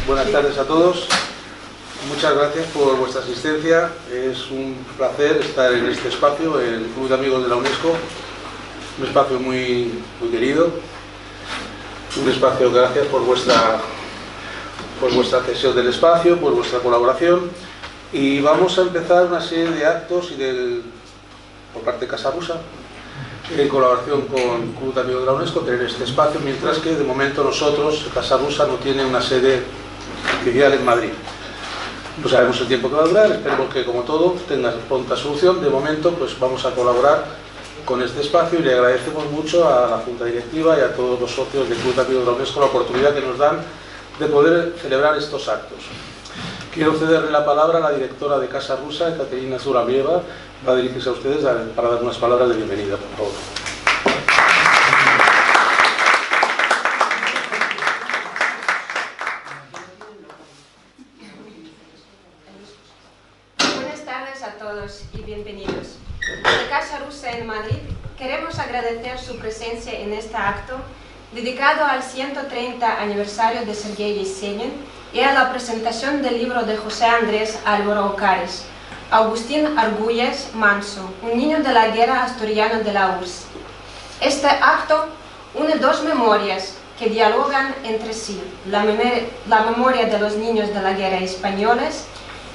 Buenas tardes a todos. Muchas gracias por vuestra asistencia. Es un placer estar en este espacio, en el Club de Amigos de la UNESCO. Un espacio muy querido. Un espacio, gracias por vuestra cesión del espacio, por vuestra colaboración. Y vamos a empezar una serie de actos por parte de Casa Rusa, en colaboración con el Club de Amigos de la UNESCO, tener este espacio, mientras que de momento nosotros, Casa Rusa, no tiene una sede oficial en Madrid. No sabemos el tiempo que va a durar, esperemos que, como todo, tenga pronta solución. De momento, pues vamos a colaborar con este espacio y le agradecemos mucho a la Junta Directiva y a todos los socios del Club de Amigos de la UNESCO la oportunidad que nos dan de poder celebrar estos actos. Quiero cederle la palabra a la directora de Casa Rusa, Caterina Zurabrieva. Va a dirigirse a ustedes para dar unas palabras de bienvenida, por favor. Buenas tardes a todos y bienvenidos. Desde Casa Rusa en Madrid queremos agradecer su presencia en este acto dedicado al 130 aniversario de Sergei Yesenin y a la presentación del libro de José Andrés Álvaro Ocares, Agustín Argüelles Manso, un niño de la guerra asturiana de la URSS. Este acto une dos memorias que dialogan entre sí: la memoria de los niños de la guerra españoles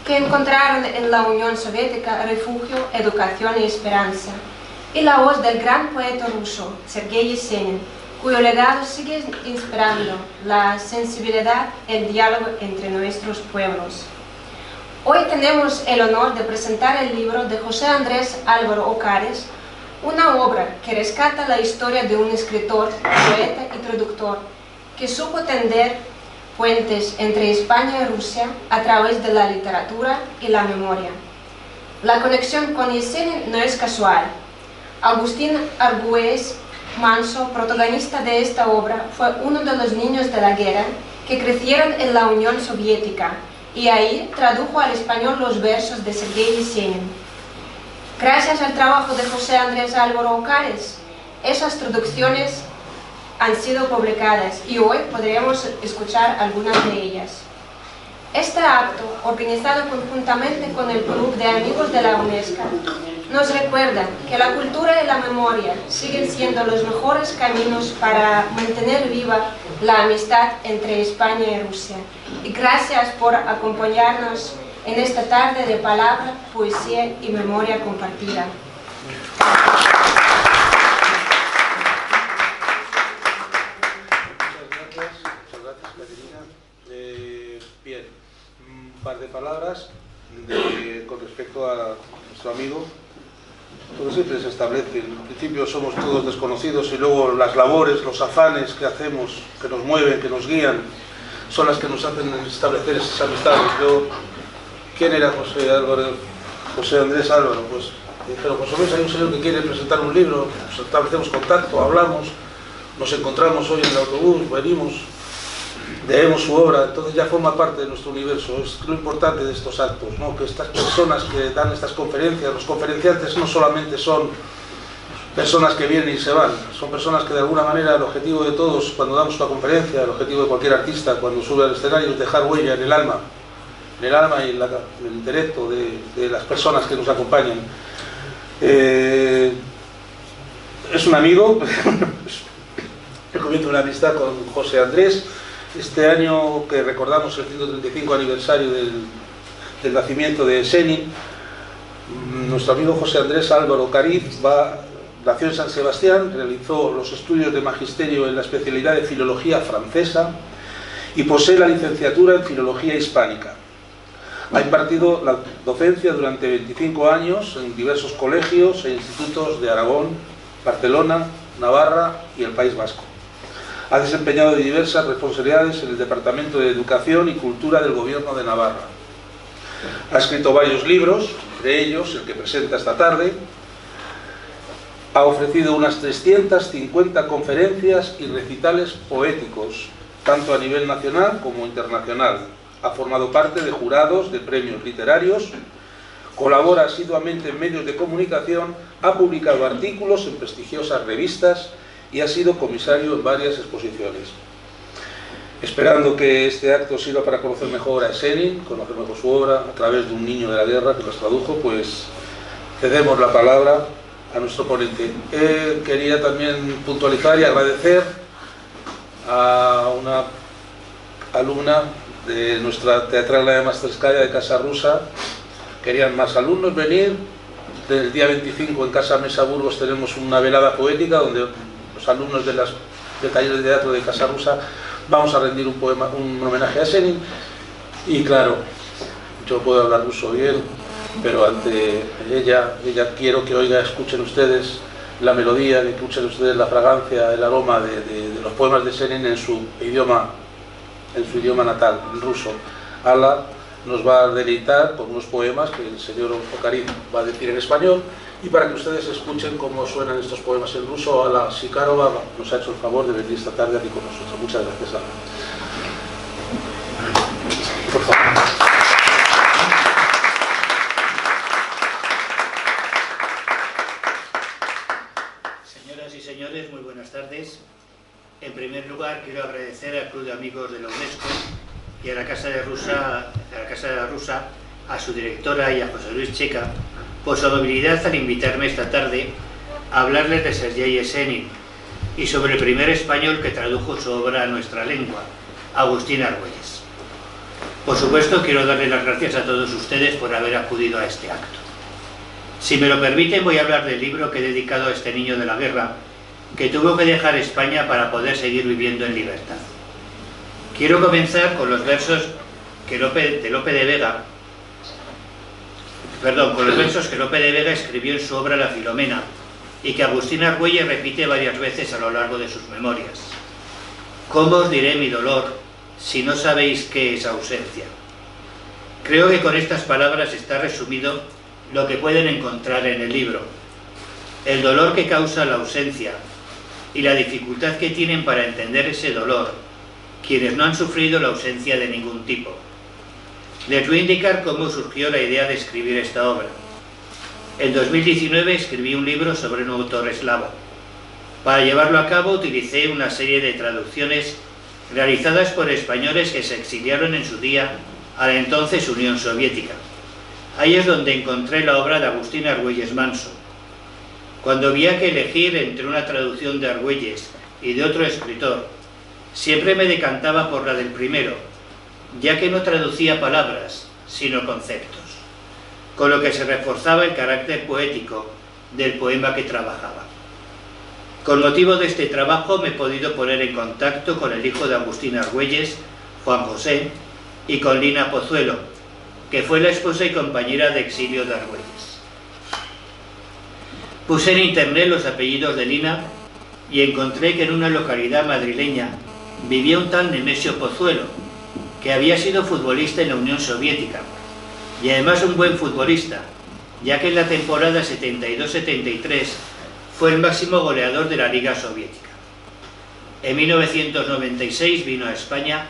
que encontraron en la Unión Soviética refugio, educación y esperanza, y la voz del gran poeta ruso Sergei Yesenin, cuyo legado sigue inspirando la sensibilidad y el diálogo entre nuestros pueblos. Hoy tenemos el honor de presentar el libro de José Andrés Álvaro Ocares, una obra que rescata la historia de un escritor, poeta y traductor que supo tender puentes entre España y Rusia a través de la literatura y la memoria. La conexión con Yesenin no es casual. Agustín Argüelles Manso, protagonista de esta obra, fue uno de los niños de la guerra que crecieron en la Unión Soviética y ahí tradujo al español los versos de Sergei Yesenin. Gracias al trabajo de José Andrés Álvaro Ocares, esas traducciones han sido publicadas y hoy podremos escuchar algunas de ellas. Este acto, organizado conjuntamente con el Club de Amigos de la UNESCO, nos recuerda que la cultura y la memoria siguen siendo los mejores caminos para mantener viva la amistad entre España y Rusia. Y gracias por acompañarnos en esta tarde de palabra, poesía y memoria compartida. Muchas gracias, Caterina. Bien, un par de palabras con respecto a nuestro amigo. Todo siempre se establece. En principio somos todos desconocidos y luego las labores, los afanes que hacemos, que nos mueven, que nos guían, son las que nos hacen establecer esas amistades. ¿Quién era José Andrés Álvaro? Pues dijeron, pues hay un señor que quiere presentar un libro, pues establecemos contacto, hablamos, nos encontramos hoy en el autobús, venimos, leemos su obra, entonces ya forma parte de nuestro universo. Es lo importante de estos actos, ¿no? Que estas personas que dan estas conferencias, los conferenciantes no solamente son personas que vienen y se van, son personas que de alguna manera el objetivo de todos cuando damos una conferencia, el objetivo de cualquier artista cuando sube al escenario es dejar huella en el alma y en el intelecto de las personas que nos acompañan. Es un amigo, he comienzo una amistad con José Andrés. Este año que recordamos el 135 aniversario del nacimiento de Yesenin, nuestro amigo José Andrés Álvaro Ocares nació en San Sebastián, realizó los estudios de magisterio en la especialidad de filología francesa y posee la licenciatura en filología hispánica. Ha impartido la docencia durante 25 años en diversos colegios e institutos de Aragón, Barcelona, Navarra y el País Vasco. Ha desempeñado diversas responsabilidades en el Departamento de Educación y Cultura del Gobierno de Navarra. Ha escrito varios libros, entre ellos el que presenta esta tarde. Ha ofrecido unas 350 conferencias y recitales poéticos, tanto a nivel nacional como internacional. Ha formado parte de jurados de premios literarios, colabora asiduamente en medios de comunicación, ha publicado artículos en prestigiosas revistas y ha sido comisario en varias exposiciones. esperando que este acto sirva para conocer mejor a Yesenin, conocer mejor su obra, a través de un niño de la guerra que los tradujo, pues cedemos la palabra a nuestro ponente. Quería también puntualizar y agradecer a una alumna de nuestra teatrala de Masterskaya de Casa Rusa. Querían más alumnos venir. Del día 25 en Casa Mesa Burgos tenemos una velada poética donde los alumnos del taller de teatro de Casa Rusa vamos a rendir un homenaje a Yesenin. Y claro, yo puedo hablar ruso bien, pero ante ella quiero que escuchen ustedes la melodía, que escuchen ustedes la fragancia, el aroma de los poemas de Yesenin en su idioma natal, el ruso. Ala nos va a deleitar con unos poemas que el señor Ocarín va a decir en español, y para que ustedes escuchen cómo suenan estos poemas en ruso, Ala Sikarova nos ha hecho el favor de venir esta tarde aquí con nosotros. Muchas gracias, Ala. Por favor. Señoras y señores, muy buenas tardes. En primer lugar, quiero agradecer al Club de Amigos de la UNESCO y a la Casa de la Rusa, a su directora y a José Luis Checa, por su amabilidad al invitarme esta tarde a hablarles de Sergei Yesenin y sobre el primer español que tradujo su obra a nuestra lengua, Agustín Argüelles. Por supuesto, quiero darle las gracias a todos ustedes por haber acudido a este acto. Si me lo permiten, voy a hablar del libro que he dedicado a este niño de la guerra, que tuvo que dejar España para poder seguir viviendo en libertad. Quiero comenzar con los versos que Lope de Vega escribió en su obra La Filomena y que Agustín Argüelles repite varias veces a lo largo de sus memorias. ¿Cómo os diré mi dolor si no sabéis qué es ausencia? Creo que con estas palabras está resumido lo que pueden encontrar en el libro. El dolor que causa la ausencia y la dificultad que tienen para entender ese dolor quienes no han sufrido la ausencia de ningún tipo. Les voy a indicar cómo surgió la idea de escribir esta obra. En 2019 escribí un libro sobre un autor eslavo. Para llevarlo a cabo utilicé una serie de traducciones realizadas por españoles que se exiliaron en su día a la entonces Unión Soviética. Ahí es donde encontré la obra de Agustín Argüelles Manso. Cuando había que elegir entre una traducción de Argüelles y de otro escritor, siempre me decantaba por la del primero, ya que no traducía palabras, sino conceptos, con lo que se reforzaba el carácter poético del poema que trabajaba. Con motivo de este trabajo me he podido poner en contacto con el hijo de Agustín Argüelles, Juan José, y con Lina Pozuelo, que fue la esposa y compañera de exilio de Argüelles. Puse en internet los apellidos de Lina y encontré que en una localidad madrileña vivía un tal Nemesio Pozuelo, que había sido futbolista en la Unión Soviética, y además un buen futbolista, ya que en la temporada 72-73 fue el máximo goleador de la Liga Soviética. En 1996 vino a España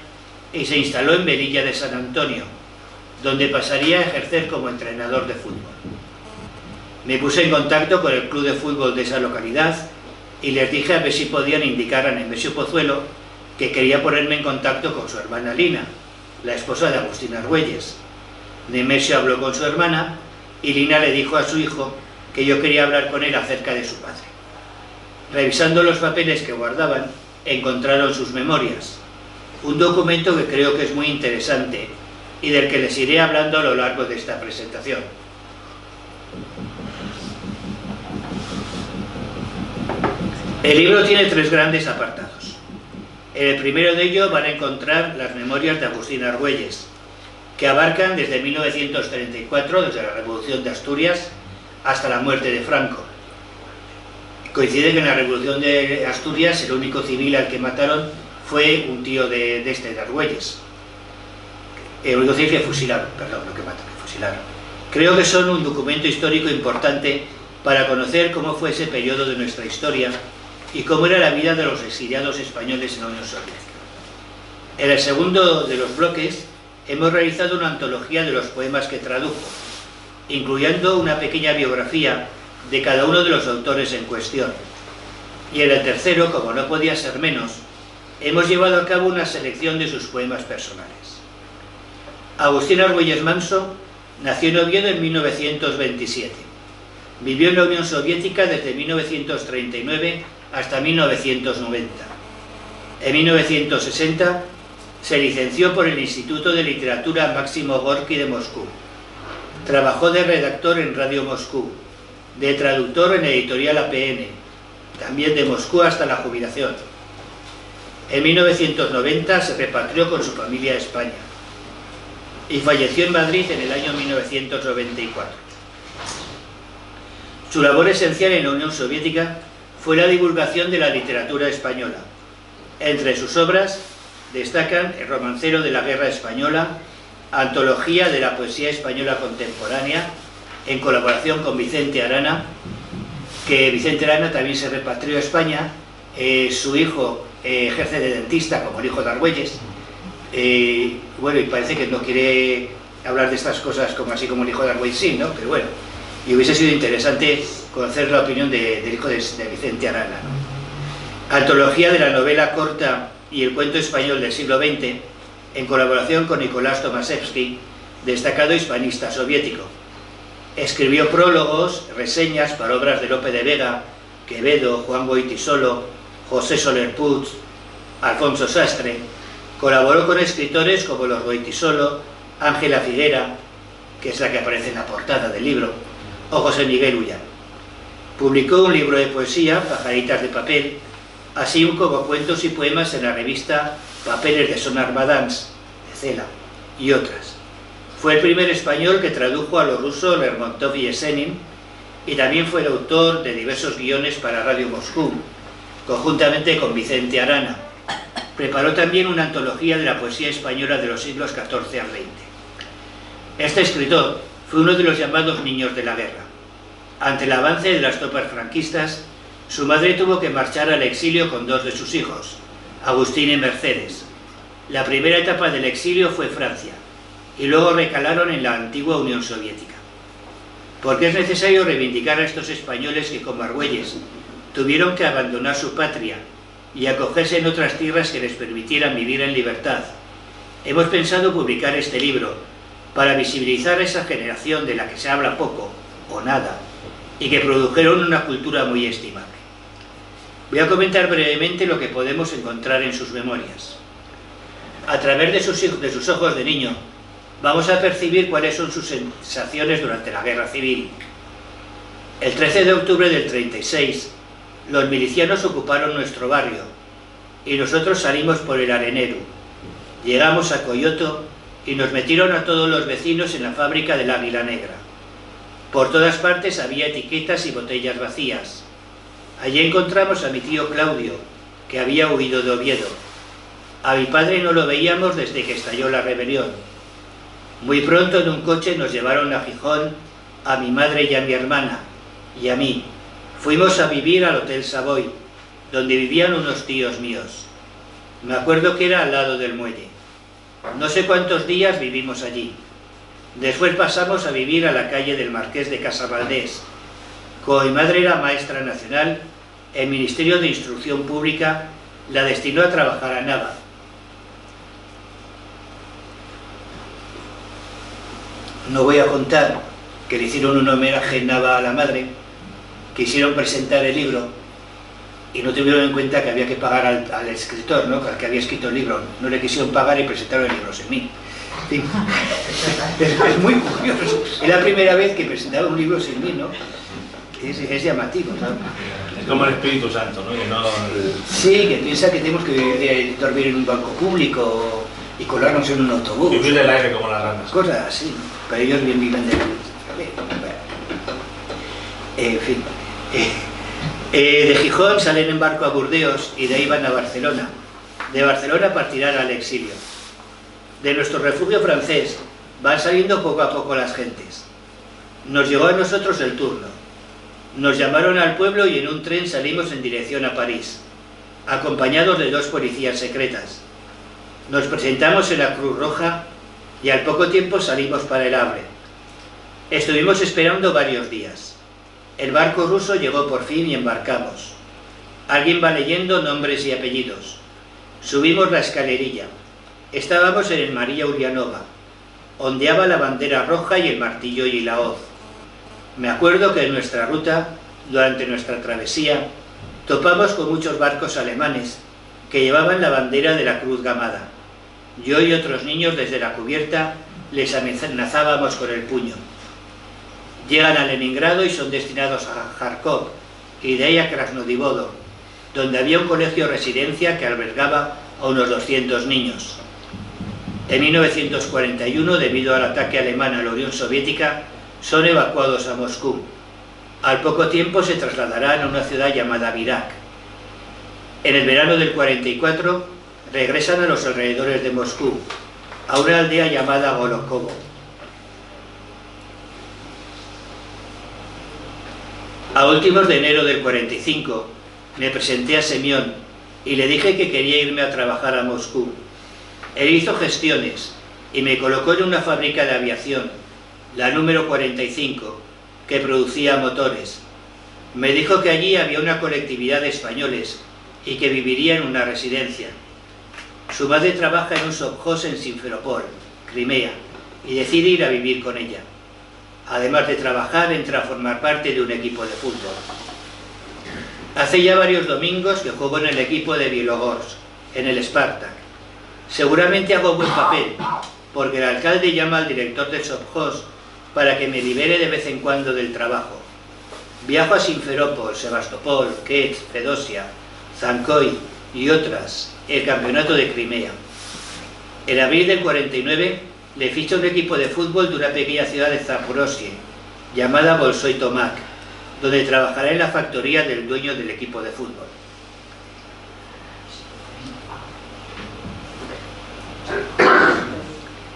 y se instaló en Velilla de San Antonio, donde pasaría a ejercer como entrenador de fútbol. Me puse en contacto con el club de fútbol de esa localidad y les dije a ver si podían indicar a Nemesio Pozuelo que quería ponerme en contacto con su hermana Lina, la esposa de Agustín Argüelles. Nemesio habló con su hermana y Lina le dijo a su hijo que yo quería hablar con él acerca de su padre. Revisando los papeles que guardaban, encontraron sus memorias, un documento que creo que es muy interesante y del que les iré hablando a lo largo de esta presentación. El libro tiene 3 grandes apartados. En el primero de ellos van a encontrar las memorias de Agustín Argüelles, que abarcan desde 1934, desde la Revolución de Asturias, hasta la muerte de Franco. Coincide que en la Revolución de Asturias el único civil al que mataron fue un tío de Argüelles. El único civil que fusilaron, fusilaron. Creo que son un documento histórico importante para conocer cómo fue ese periodo de nuestra historia y cómo era la vida de los exiliados españoles en la Unión Soviética. En el segundo de los bloques hemos realizado una antología de los poemas que tradujo, incluyendo una pequeña biografía de cada uno de los autores en cuestión. Y en el tercero, como no podía ser menos, hemos llevado a cabo una selección de sus poemas personales. Agustín Argüelles Manso nació en Oviedo en 1927. Vivió en la Unión Soviética desde 1939 hasta 1990. En 1960 se licenció por el Instituto de Literatura Máximo Gorki de Moscú. Trabajó de redactor en Radio Moscú, de traductor en Editorial APN, también de Moscú hasta la jubilación. En 1990 se repatrió con su familia a España y falleció en Madrid en el año 1994. Su labor esencial en la Unión Soviética fue la divulgación de la literatura española. Entre sus obras destacan El romancero de la guerra española, Antología de la poesía española contemporánea, en colaboración con Vicente Arana, que Vicente Arana también se repatrió a España. Su hijo ejerce de dentista como el hijo de Argüelles. Bueno, y parece que no quiere hablar de estas cosas como así como el hijo de Argüelles, sí, ¿no? Pero bueno, y hubiese sido interesante conocer la opinión del hijo de Vicente Arana, ¿no? Antología de la novela corta y el cuento español del siglo XX, en colaboración con Nicolás Tomaszewski, destacado hispanista soviético. Escribió prólogos, reseñas para obras de Lope de Vega, Quevedo, Juan Goytisolo, José Soler Puig, Alfonso Sastre. Colaboró con escritores como los Goytisolo, Ángela Figuera, que es la que aparece en la portada del libro, o José Miguel Ullán. Publicó un libro de poesía, Pajaritas de papel, así como cuentos y poemas en la revista Papeles de Sonar Madams, de Cela, y otras. Fue el primer español que tradujo a lo ruso Lermontov y Yesenin, y también fue el autor de diversos guiones para Radio Moscú, conjuntamente con Vicente Arana. Preparó también una antología de la poesía española de los siglos XIV al XX. Este escritor fue uno de los llamados niños de la guerra. Ante el avance de las tropas franquistas, su madre tuvo que marchar al exilio con dos de sus hijos, Agustín y Mercedes. La primera etapa del exilio fue Francia, y luego recalaron en la antigua Unión Soviética. Porque es necesario reivindicar a estos españoles que, como Argüelles, tuvieron que abandonar su patria y acogerse en otras tierras que les permitieran vivir en libertad. Hemos pensado publicar este libro para visibilizar a esa generación de la que se habla poco o nada y que produjeron una cultura muy estimable. Voy a comentar brevemente lo que podemos encontrar en sus memorias. A través de sus ojos de niño, vamos a percibir cuáles son sus sensaciones durante la guerra civil. El 13 de octubre del 36, los milicianos ocuparon nuestro barrio y nosotros salimos por el Arenero. Llegamos a Coyoto y nos metieron a todos los vecinos en la fábrica del Águila Negra. Por todas partes había etiquetas y botellas vacías. Allí encontramos a mi tío Claudio, que había huido de Oviedo. A mi padre no lo veíamos desde que estalló la rebelión. Muy pronto en un coche nos llevaron a Gijón, a mi madre y a mi hermana, y a mí. Fuimos a vivir al Hotel Savoy, donde vivían unos tíos míos. Me acuerdo que era al lado del muelle. No sé cuántos días vivimos allí. Después pasamos a vivir a la calle del Marqués de Casavaldés. Como mi madre era maestra nacional, el Ministerio de Instrucción Pública la destinó a trabajar a Nava. No voy a contar que le hicieron un homenaje en Nava a la madre, quisieron presentar el libro y no tuvieron en cuenta que había que pagar al escritor, ¿no? Al que había escrito el libro. No le quisieron pagar y presentaron el libro sin mí. Sí. Es muy curioso. Es la primera vez que presentaba un libro sin mí, ¿no? Es llamativo, ¿no? Es como el Espíritu Santo, ¿no? Que no... Sí, que piensa que tenemos que dormir en un banco público y colarnos en un autobús. Vivir del aire como las ranas. Cosas así, ¿no? Pero ellos bien viven de la... En fin. De Gijón salen en barco a Burdeos y de ahí van a Barcelona. De Barcelona partirán al exilio. De nuestro refugio francés van saliendo poco a poco las gentes. Nos llegó a nosotros el turno. Nos llamaron al pueblo y en un tren salimos en dirección a París, acompañados de dos policías secretas. Nos presentamos en la Cruz Roja y al poco tiempo salimos para el Havre. Estuvimos esperando varios días. El barco ruso llegó por fin y embarcamos. Alguien va leyendo nombres y apellidos. Subimos la escalerilla. Estábamos en el María Urianova. Ondeaba la bandera roja y el martillo y la hoz. Me acuerdo que en nuestra ruta, durante nuestra travesía, topamos con muchos barcos alemanes que llevaban la bandera de la Cruz Gamada. Yo y otros niños desde la cubierta les amenazábamos con el puño. Llegan a Leningrado y son destinados a Kharkov y de ahí a Krasnodivodo, donde había un colegio residencia que albergaba a unos 200 niños. En 1941, debido al ataque alemán a la Unión Soviética, son evacuados a Moscú. Al poco tiempo se trasladarán a una ciudad llamada Virak. En el verano del 44 regresan a los alrededores de Moscú, a una aldea llamada Golokovo. A últimos de enero del 45 me presenté a Semión y le dije que quería irme a trabajar a Moscú. Él hizo gestiones y me colocó en una fábrica de aviación, la número 45, que producía motores. Me dijo que allí había una colectividad de españoles y que viviría en una residencia. Su madre trabaja en un sovjós en Simferopol, Crimea, y decide ir a vivir con ella. Además de trabajar, entra a formar parte de un equipo de fútbol. Hace ya varios domingos que juego en el equipo de Bielogorsk, en el Spartak. Seguramente hago buen papel, porque el alcalde llama al director del sovjós para que me libere de vez en cuando del trabajo. Viajo a Simferopol, Sebastopol, Kets, Fedosia, Zankoy y otras, el campeonato de Crimea. En abril del 49 le ficha un equipo de fútbol de una pequeña ciudad de Zaporozhye, llamada Bolshoi Tomak, donde trabajará en la factoría del dueño del equipo de fútbol.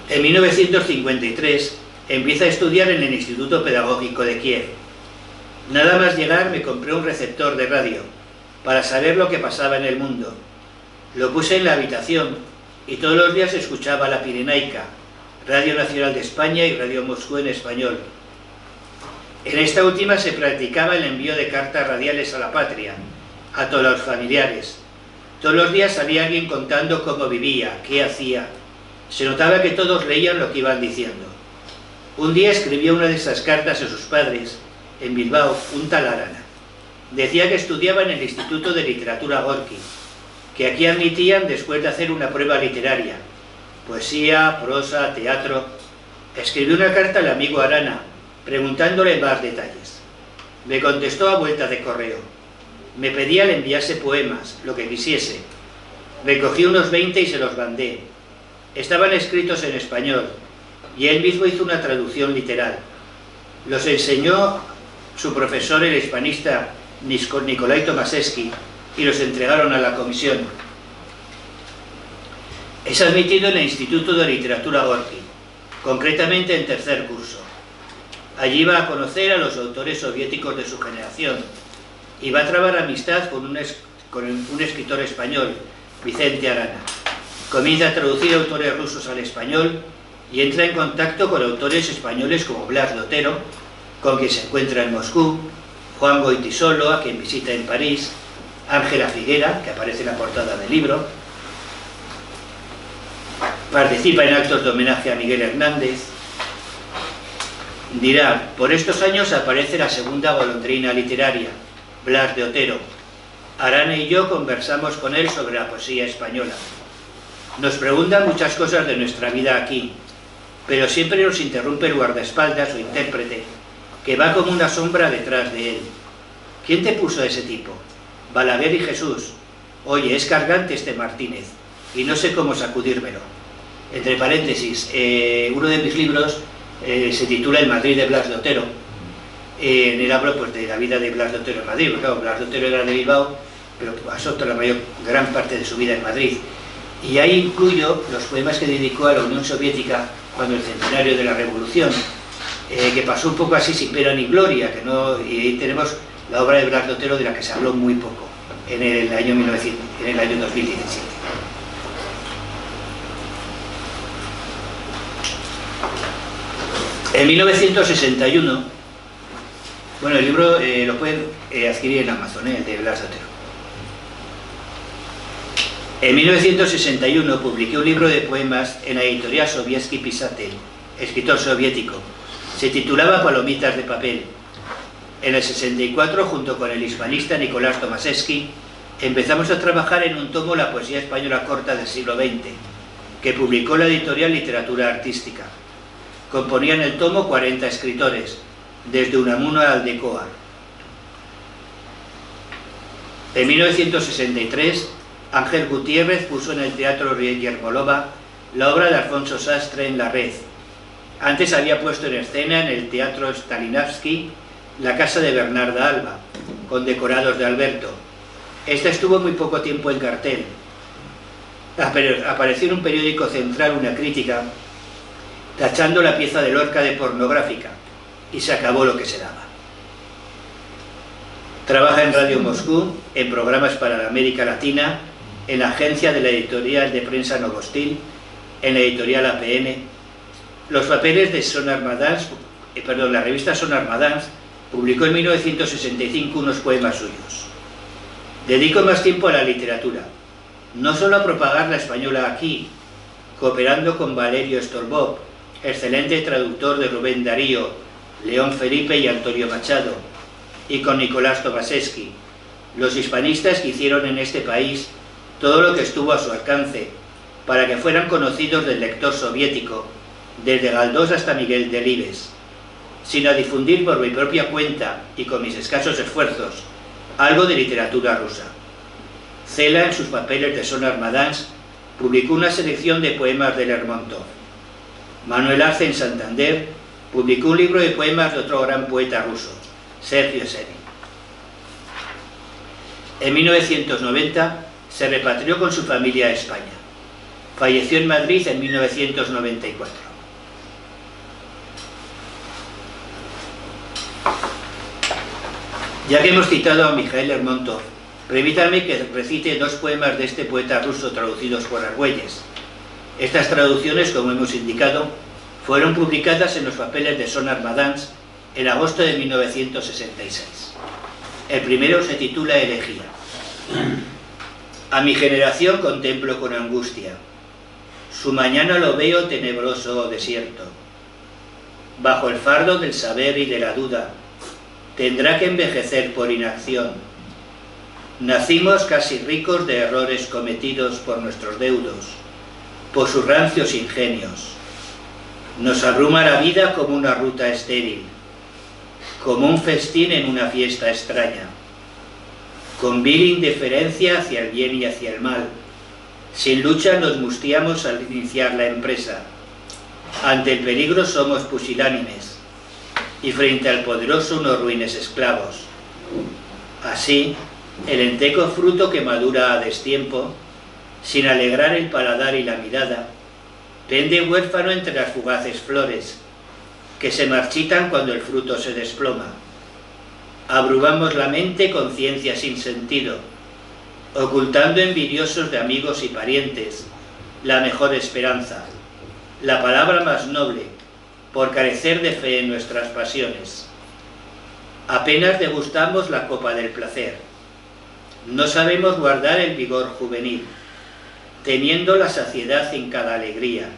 En 1953 empieza a estudiar en el Instituto Pedagógico de Kiev. Nada más llegar me compré un receptor de radio para saber lo que pasaba en el mundo. Lo puse en la habitación y todos los días escuchaba la Pirenaica, Radio Nacional de España y Radio Moscú en español. En esta última se practicaba el envío de cartas radiales a la patria, a todos los familiares. Todos los días salía alguien contando cómo vivía, qué hacía. Se notaba que todos leían lo que iban diciendo. Un día escribió una de esas cartas a sus padres, en Bilbao, un tal Arana. Decía que estudiaba en el Instituto de Literatura Gorki, que aquí admitían después de hacer una prueba literaria, poesía, prosa, teatro. Escribió una carta al amigo Arana, preguntándole más detalles. Me contestó a vuelta de correo. Me pedía le enviase poemas, lo que quisiese. Recogí unos 20 y se los mandé. Estaban escritos en español, y él mismo hizo una traducción literal. Los enseñó su profesor, el hispanista Nikolai Tomaszewski, y los entregaron a la comisión. Es admitido en el Instituto de Literatura Gorki, concretamente en tercer curso. Allí va a conocer a los autores soviéticos de su generación y va a trabar amistad con un escritor español, Vicente Arana. Comienza a traducir autores rusos al español y entra en contacto con autores españoles como Blas de Otero, con quien se encuentra en Moscú, Juan Goytisolo, a quien visita en París, Ángela Figuera, que aparece en la portada del libro. Participa en actos de homenaje a Miguel Hernández. Dirá, por estos años aparece la segunda golondrina literaria, Blas de Otero. Arana y yo conversamos con él sobre la poesía española. Nos preguntan muchas cosas de nuestra vida aquí, pero siempre nos interrumpe el guardaespaldas o intérprete, que va como una sombra detrás de él. ¿Quién te puso a ese tipo? Balaguer y Jesús. Oye, es cargante este Martínez, y no sé cómo sacudírmelo. Entre paréntesis, uno de mis libros se titula El Madrid de Blas de Otero. En él hablo pues, de la vida de Blas de Otero en Madrid. Porque, claro, Blas de Otero era de Bilbao, pero pasó toda gran parte de su vida en Madrid. Y ahí incluyo los poemas que dedicó a la Unión Soviética cuando el centenario de la Revolución, que pasó un poco así sin pena ni gloria, y ahí tenemos la obra de Blas de Otero de la que se habló muy poco en el año 2017. En 1961, bueno, el libro lo pueden adquirir en Amazon, de Blas de Otero. En 1961 publiqué un libro de poemas en la editorial Sovietsky Pisatel, escritor soviético. Se titulaba Palomitas de papel. En el 64, junto con el hispanista Nicolás Tomaszewski, empezamos a trabajar en un tomo La poesía española corta del siglo XX, que publicó la editorial Literatura Artística. Componían el tomo 40 escritores, desde Unamuno a Aldecoa. En 1963, Ángel Gutiérrez puso en el Teatro Yermolova la obra de Alfonso Sastre en La Red. Antes había puesto en escena en el Teatro Stalinavski La casa de Bernarda Alba, con decorados de Alberto. Esta estuvo muy poco tiempo en cartel. Apareció en un periódico central una crítica tachando la pieza de Lorca de pornográfica, y se acabó lo que se daba. Trabaja en Radio Moscú, en programas para la América Latina, en la agencia de la editorial de prensa Novostil, en la editorial APN. Los papeles de Sonar Madans, la revista Sonar Madans publicó en 1965 unos poemas suyos. Dedico más tiempo a la literatura, no solo a propagar la española aquí, cooperando con Valerio Storbov, excelente traductor de Rubén Darío, León Felipe y Antonio Machado, y con Nicolás Tomaszewski, los hispanistas que hicieron en este país todo lo que estuvo a su alcance para que fueran conocidos del lector soviético, desde Galdós hasta Miguel Delibes, sino a difundir por mi propia cuenta y con mis escasos esfuerzos algo de literatura rusa. Cela, en sus papeles de Sonar Madans, publicó una selección de poemas de Lermontov. Manuel Arce, en Santander, publicó un libro de poemas de otro gran poeta ruso, Sergio Yesenin. En 1990 se repatrió con su familia a España. Falleció en Madrid en 1994. Ya que hemos citado a Mikhail Lermontov, permítanme que recite dos poemas de este poeta ruso traducidos por Argüelles. Estas traducciones, como hemos indicado, fueron publicadas en los papeles de Sonar Madans en agosto de 1966. El primero se titula Elegía. A mi generación contemplo con angustia. Su mañana lo veo tenebroso o desierto. Bajo el fardo del saber y de la duda, tendrá que envejecer por inacción. Nacimos casi ricos de errores cometidos por nuestros deudos, por sus rancios ingenios. Nos abruma la vida como una ruta estéril, como un festín en una fiesta extraña, con vil indiferencia hacia el bien y hacia el mal. Sin lucha nos mustiamos al iniciar la empresa. Ante el peligro somos pusilánimes, y frente al poderoso unos ruines esclavos. Así, el enteco fruto que madura a destiempo, sin alegrar el paladar y la mirada, pende huérfano entre las fugaces flores, que se marchitan cuando el fruto se desploma. Abrumamos la mente con ciencia sin sentido, ocultando envidiosos de amigos y parientes la mejor esperanza, la palabra más noble, por carecer de fe en nuestras pasiones. Apenas degustamos la copa del placer. No sabemos guardar el vigor juvenil, teniendo la saciedad en cada alegría.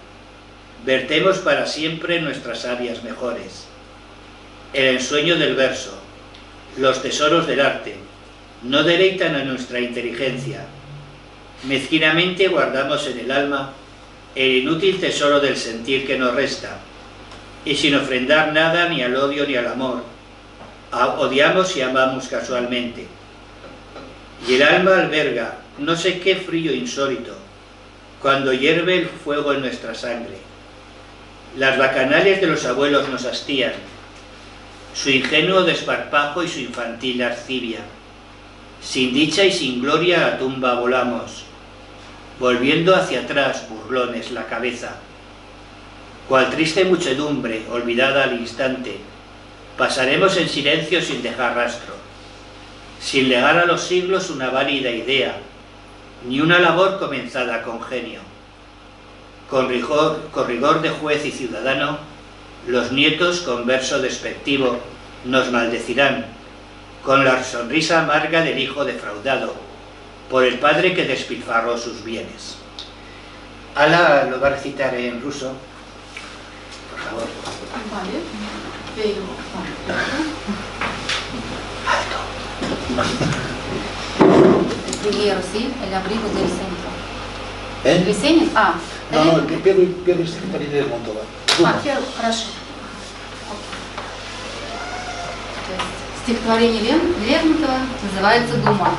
Vertemos para siempre nuestras sabias mejores. El ensueño del verso, los tesoros del arte, no deleitan a nuestra inteligencia. Mezquinamente guardamos en el alma el inútil tesoro del sentir que nos resta, y sin ofrendar nada ni al odio ni al amor, odiamos y amamos casualmente. Y el alma alberga no sé qué frío insólito, cuando hierve el fuego en nuestra sangre. Las bacanales de los abuelos nos hastían, su ingenuo desparpajo y su infantil lascivia. Sin dicha y sin gloria a tumba volamos, volviendo hacia atrás burlones la cabeza. Cual triste muchedumbre, olvidada al instante, pasaremos en silencio sin dejar rastro, sin legar a los siglos una válida idea, ni una labor comenzada con genio. Con rigor de juez y ciudadano, los nietos con verso despectivo nos maldecirán, con la sonrisa amarga del hijo defraudado, por el padre que despilfarró sus bienes. Ala lo va a recitar en ruso, por favor. Vale. Pero... Primero, sí, el abrigo del centro. ¿Eh? Есенин? No, el первый стихотворение Лермонтова. Хорошо. То есть стихотворение Лермонтова называется «Дума».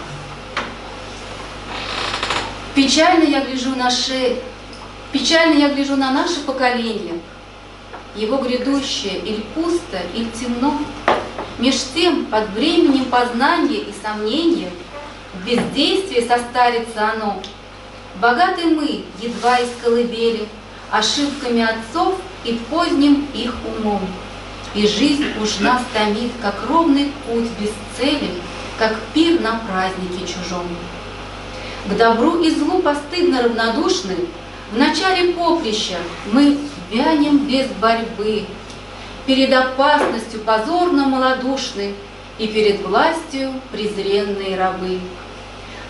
Печально я гляжу на наше поколение, его грядущее или пусто, или темно. Меж тем, под временем познания и сомнения, в бездействии состарится оно. Богаты мы, едва из колыбели, ошибками отцов и поздним их умом. И жизнь уж нас томит, как ровный путь без цели, как пир на празднике чужом. К добру и злу постыдно равнодушны, в начале поприща мы вянем без борьбы, перед опасностью позорно малодушны и перед властью презренные рабы.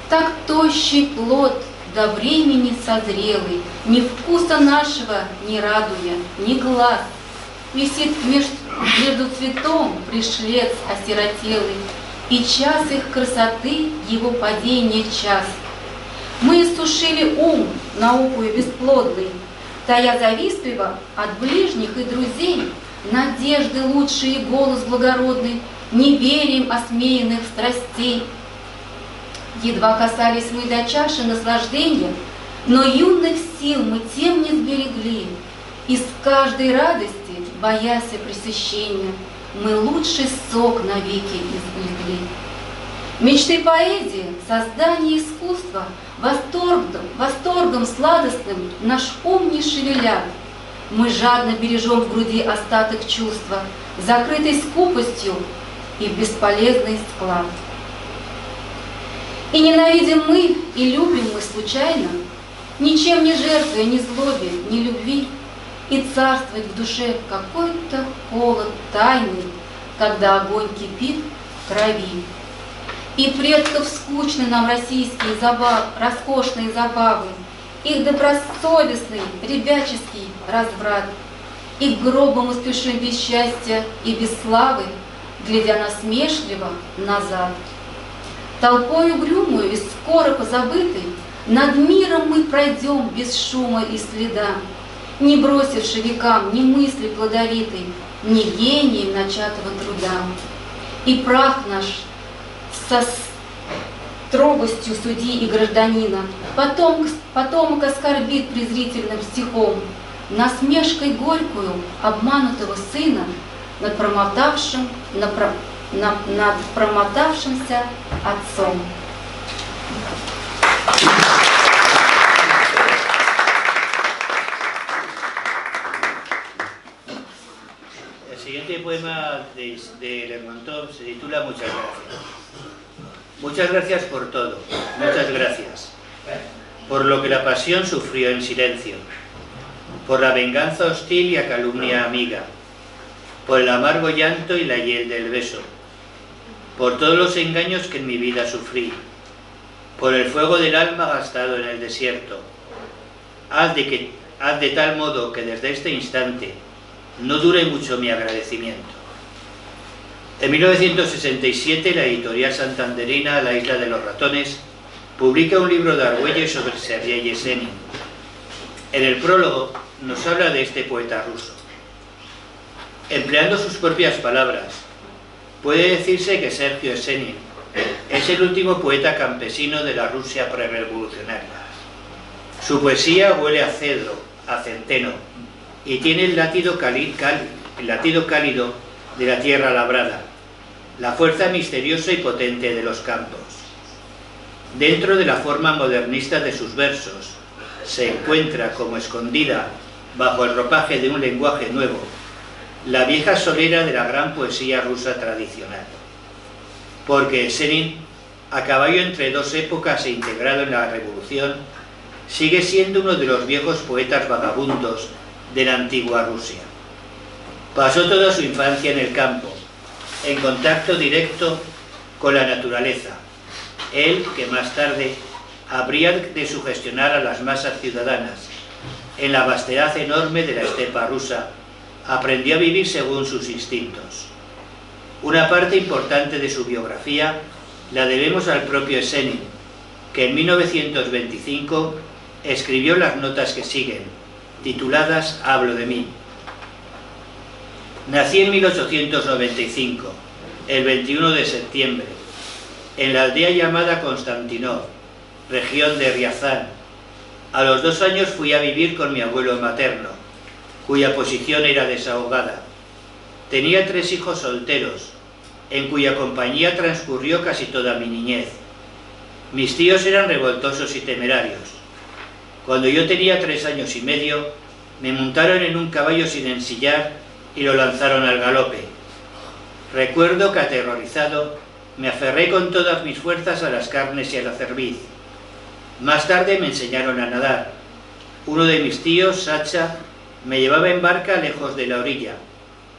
Так тощий плод до времени созрелый, ни вкуса нашего не радуя, ни глаз, висит между цветом пришлец осиротелый, и час их красоты, его падения час. Мы иссушили ум наукою бесплодной, тая завистливо от ближних и друзей, надежды лучшие и голос благородный, не верим осмеянных страстей. Едва касались мы до чаши наслаждения, но юных сил мы тем не сберегли, и с каждой радости, боясь пресыщения, мы лучший сок навеки извлекли. Мечты поэзии, создание искусства, восторгом сладостным наш ум не шевелят. Мы жадно бережем в груди остаток чувства, закрытой скупостью и в бесполезный склад. И ненавидим мы, и любим мы случайно, ничем не жертвуя ни злобе, ни любви, и царствует в душе какой-то холод тайный, когда огонь кипит в крови. И предков скучны нам российские роскошные забавы, их добросовестный ребяческий разврат. И к гробу мы спешим без счастья и без славы, глядя насмешливо назад. Толпой угрюмую и скоро позабытой над миром мы пройдем без шума и следа, не бросивши векам ни мысли плодовитой, ни гением начатого труда. И прах наш со строгостью судьи и гражданина потомок оскорбит презрительным стихом, насмешкой горькую обманутого сына над промотавшимся отцом. El siguiente poema de Lermontov se titula Muchas gracias. Muchas gracias por todo, muchas gracias. Por lo que la pasión sufrió en silencio, por la venganza hostil y la calumnia amiga, por el amargo llanto y la hiel del beso, por todos los engaños que en mi vida sufrí, por el fuego del alma gastado en el desierto. Haz de tal modo que desde este instante no dure mucho mi agradecimiento. En 1967 la editorial santanderina La Isla de los Ratones publica un libro de Argüelles sobre Sergei Yesenin. En el prólogo nos habla de este poeta ruso. Empleando sus propias palabras, puede decirse que Sergio Yesenin es el último poeta campesino de la Rusia prerevolucionaria. Su poesía huele a cedro, a centeno, y tiene el latido cálido de la tierra labrada, la fuerza misteriosa y potente de los campos. Dentro de la forma modernista de sus versos se encuentra como escondida bajo el ropaje de un lenguaje nuevo la vieja solera de la gran poesía rusa tradicional. Porque Yesenin, a caballo entre dos épocas e integrado en la revolución, sigue siendo uno de los viejos poetas vagabundos de la antigua Rusia. Pasó toda su infancia en el campo, en contacto directo con la naturaleza, él que más tarde habría de sugestionar a las masas ciudadanas. En la vastedad enorme de la estepa rusa, aprendió a vivir según sus instintos. Una parte importante de su biografía la debemos al propio Esenin, que en 1925 escribió las notas que siguen, tituladas Hablo de mí. Nací en 1895, el 21 de septiembre, en la aldea llamada Konstantinov, región de Riazán. A los 2 años fui a vivir con mi abuelo materno, cuya posición era desahogada. Tenía 3 hijos solteros, en cuya compañía transcurrió casi toda mi niñez. Mis tíos eran revoltosos y temerarios. Cuando yo tenía 3 años y medio, me montaron en un caballo sin ensillar y lo lanzaron al galope. Recuerdo que, aterrorizado, me aferré con todas mis fuerzas a las carnes y a la cerviz. Más tarde me enseñaron a nadar. Uno de mis tíos, Sacha, me llevaba en barca lejos de la orilla,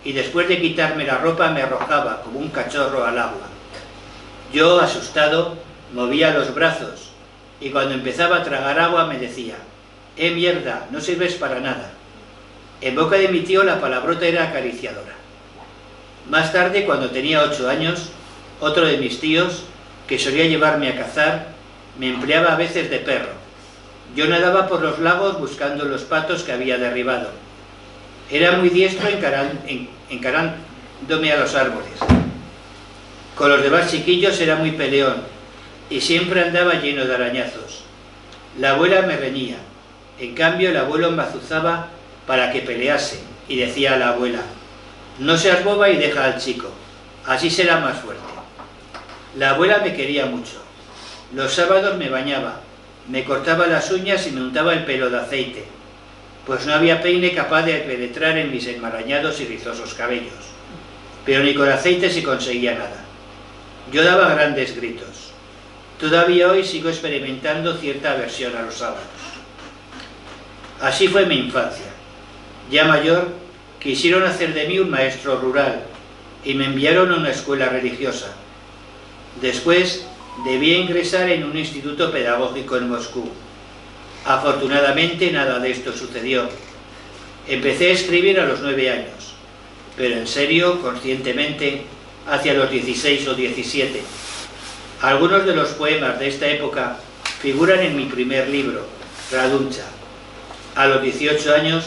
y después de quitarme la ropa me arrojaba como un cachorro al agua. Yo, asustado, movía los brazos, y cuando empezaba a tragar agua me decía: mierda, no sirves para nada. En boca de mi tío la palabrota era acariciadora. Más tarde, cuando tenía 8 años, otro de mis tíos, que solía llevarme a cazar, me empleaba a veces de perro. Yo nadaba por los lagos buscando los patos que había derribado. Era muy diestro encarándome a los árboles. Con los demás chiquillos era muy peleón y siempre andaba lleno de arañazos. La abuela me reñía. En cambio, el abuelo me azuzaba para que pelease y decía a la abuela: no seas boba y deja al chico, así será más fuerte. La abuela me quería mucho. Los sábados me bañaba, me cortaba las uñas y me untaba el pelo de aceite, pues no había peine capaz de penetrar en mis enmarañados y rizosos cabellos. Pero ni con aceite se conseguía nada. Yo daba grandes gritos. Todavía hoy sigo experimentando cierta aversión a los sábados. Así fue mi infancia. Ya mayor, quisieron hacer de mí un maestro rural y me enviaron a una escuela religiosa. Después debía ingresar en un instituto pedagógico en Moscú. Afortunadamente nada de esto sucedió. Empecé a escribir a los 9 años, pero en serio, conscientemente, hacia los 16 o 17. Algunos de los poemas de esta época figuran en mi primer libro, Raduncha. A los 18 años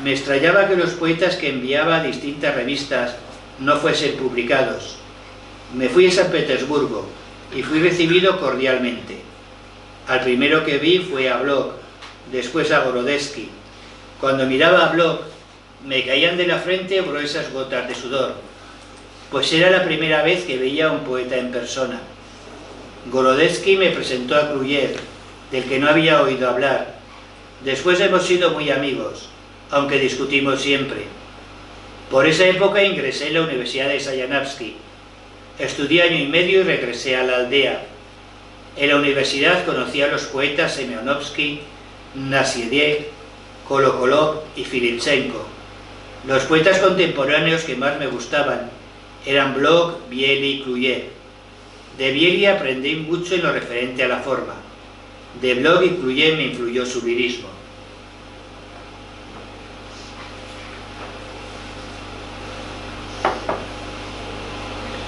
me extrañaba que los poetas que enviaba a distintas revistas no fuesen publicados. Me fui a San Petersburgo y fui recibido cordialmente. Al primero que vi fue a Blok, después a Gorodetzky. Cuando miraba a Blok, me caían de la frente gruesas gotas de sudor, pues era la primera vez que veía a un poeta en persona. Gorodetzky me presentó a Kluyev, del que no había oído hablar. Después hemos sido muy amigos, aunque discutimos siempre. Por esa época ingresé en la Universidad de Sayanavsky. Estudié 1 año y medio y regresé a la aldea. En la universidad conocí a los poetas Semyonovsky, Nasiedev, Kolokolov y Filipchenko. Los poetas contemporáneos que más me gustaban eran Blok, Bieli y Kluyev. De Bieli aprendí mucho en lo referente a la forma. De Blok y Kluyev me influyó su lirismo.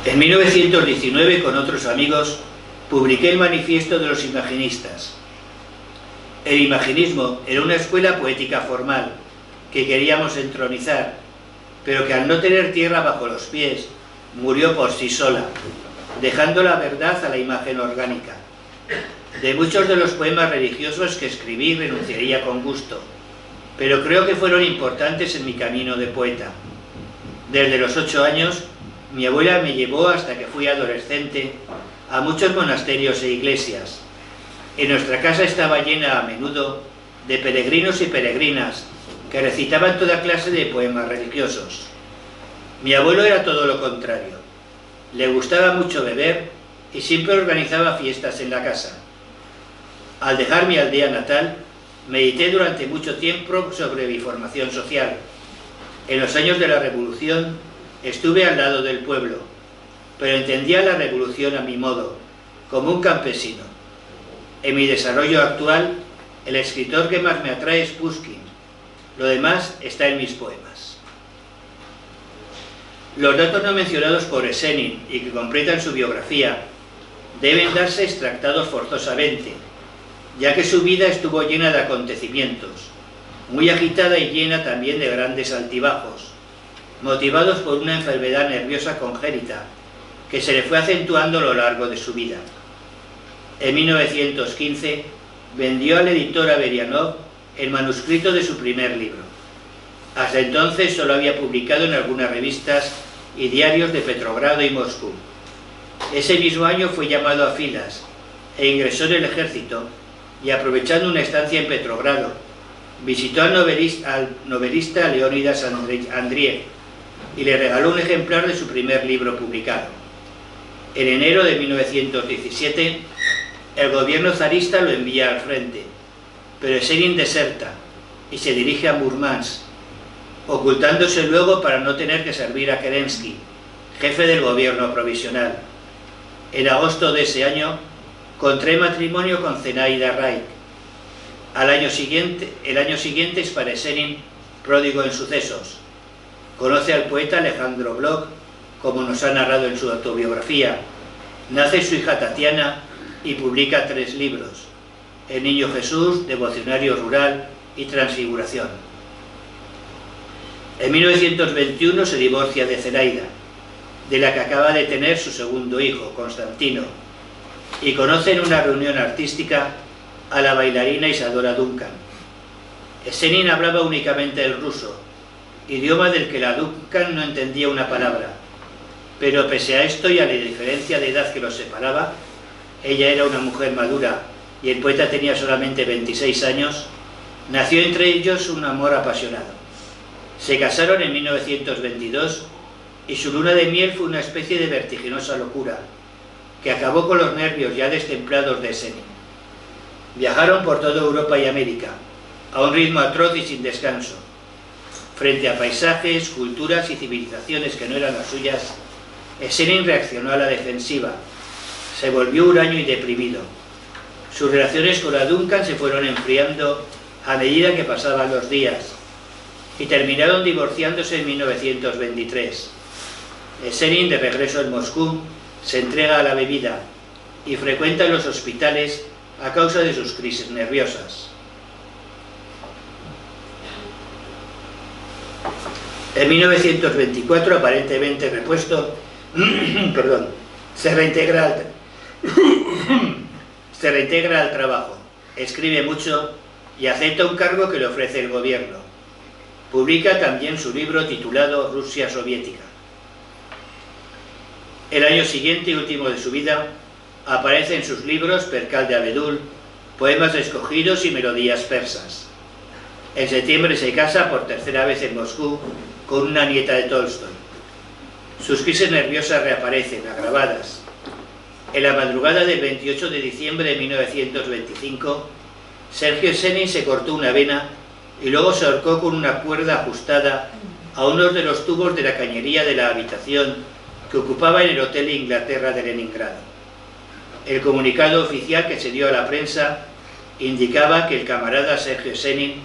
En 1919, con otros amigos, publiqué el Manifiesto de los Imaginistas. El imaginismo era una escuela poética formal que queríamos entronizar, pero que al no tener tierra bajo los pies, murió por sí sola, dejando la verdad a la imagen orgánica. De muchos de los poemas religiosos que escribí renunciaría con gusto, pero creo que fueron importantes en mi camino de poeta. Desde los 8 años, mi abuela me llevó hasta que fui adolescente a muchos monasterios e iglesias. En nuestra casa estaba llena a menudo de peregrinos y peregrinas que recitaban toda clase de poemas religiosos. Mi abuelo era todo lo contrario. Le gustaba mucho beber y siempre organizaba fiestas en la casa. Al dejar mi aldea natal, medité durante mucho tiempo sobre mi formación social. En los años de la Revolución estuve al lado del pueblo, pero entendía la revolución a mi modo, como un campesino. En mi desarrollo actual, el escritor que más me atrae es Pushkin. Lo demás está en mis poemas. Los datos no mencionados por Esenin y que completan su biografía deben darse extractados forzosamente, ya que su vida estuvo llena de acontecimientos, muy agitada y llena también de grandes altibajos, motivados por una enfermedad nerviosa congénita que se le fue acentuando a lo largo de su vida. En 1915 vendió al editor Averianov el manuscrito de su primer libro. Hasta entonces solo había publicado en algunas revistas y diarios de Petrogrado y Moscú. Ese mismo año fue llamado a filas e ingresó en el ejército y, aprovechando una estancia en Petrogrado, visitó al novelista Leónidas Andriev y le regaló un ejemplar de su primer libro publicado. En enero de 1917, el gobierno zarista lo envía al frente, pero Esenin deserta y se dirige a Murmansk, ocultándose luego para no tener que servir a Kerensky, jefe del gobierno provisional. En agosto de ese año, contrae matrimonio con Zenaida Reich. El año siguiente es para Esenin pródigo en sucesos. Conoce al poeta Alejandro Blok, como nos ha narrado en su autobiografía. Nace su hija Tatiana y publica 3 libros: El Niño Jesús, Devocionario Rural y Transfiguración. En 1921 se divorcia de Zenaida, de la que acaba de tener su segundo hijo, Constantino, y conoce en una reunión artística a la bailarina Isadora Duncan. Esenin hablaba únicamente el ruso, idioma del que la Duncan no entendía una palabra, pero pese a esto y a la diferencia de edad que los separaba, ella era una mujer madura y el poeta tenía solamente 26 años, nació entre ellos un amor apasionado. Se casaron en 1922 y su luna de miel fue una especie de vertiginosa locura que acabó con los nervios ya destemplados de Esenin. Viajaron por toda Europa y América, a un ritmo atroz y sin descanso. Frente a paisajes, culturas y civilizaciones que no eran las suyas, Esenin reaccionó a la defensiva, se volvió huraño y deprimido. Sus relaciones con la Duncan se fueron enfriando a medida que pasaban los días y terminaron divorciándose en 1923. Esenin, de regreso en Moscú, se entrega a la bebida y frecuenta los hospitales a causa de sus crisis nerviosas. En 1924, aparentemente repuesto, se reintegra al trabajo, escribe mucho y acepta un cargo que le ofrece el gobierno. Publica también su libro titulado Rusia Soviética. El año siguiente y último de su vida, aparece en sus libros Percal de Abedul, Poemas escogidos y Melodías persas. En septiembre se casa por tercera vez en Moscú con una nieta de Tolstoy. Sus crisis nerviosas reaparecen, agravadas. En la madrugada del 28 de diciembre de 1925, Sergio Esenin se cortó una vena y luego se ahorcó con una cuerda ajustada a uno de los tubos de la cañería de la habitación que ocupaba en el Hotel Inglaterra de Leningrado. El comunicado oficial que se dio a la prensa indicaba que el camarada Sergio Esenin,